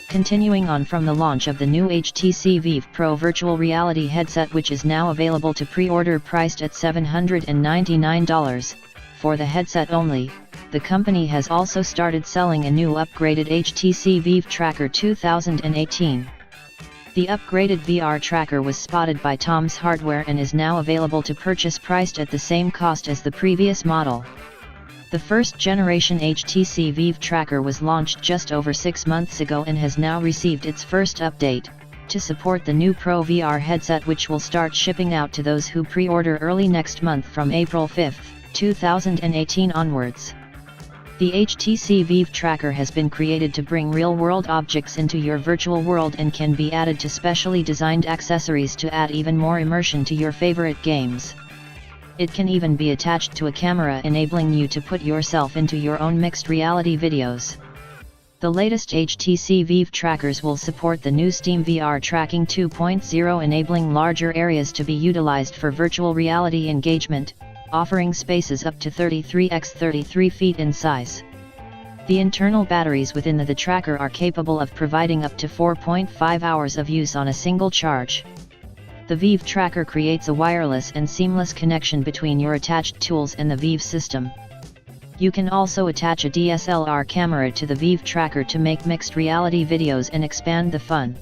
Continuing on from the launch of the new HTC Vive Pro virtual reality headset, which is now available to pre-order, priced at $799. For the headset only, the company has also started selling a new upgraded HTC Vive Tracker 2018. The upgraded VR tracker was spotted by Tom's Hardware and is now available to purchase, priced at the same cost as the previous model. The first generation HTC Vive Tracker was launched just over 6 months ago and has now received its first update, to support the new Pro VR headset, which will start shipping out to those who pre-order early next month from April 5, 2018 onwards. The HTC Vive Tracker has been created to bring real-world objects into your virtual world and can be added to specially designed accessories to add even more immersion to your favorite games. It can even be attached to a camera, enabling you to put yourself into your own mixed reality videos. The latest HTC Vive Trackers will support the new SteamVR Tracking 2.0, enabling larger areas to be utilized for virtual reality engagement, offering spaces up to 33 x 33 feet in size. The internal batteries within the tracker are capable of providing up to 4.5 hours of use on a single charge. The Vive Tracker creates a wireless and seamless connection between your attached tools and the Vive system. You can also attach a DSLR camera to the Vive Tracker to make mixed reality videos and expand the fun.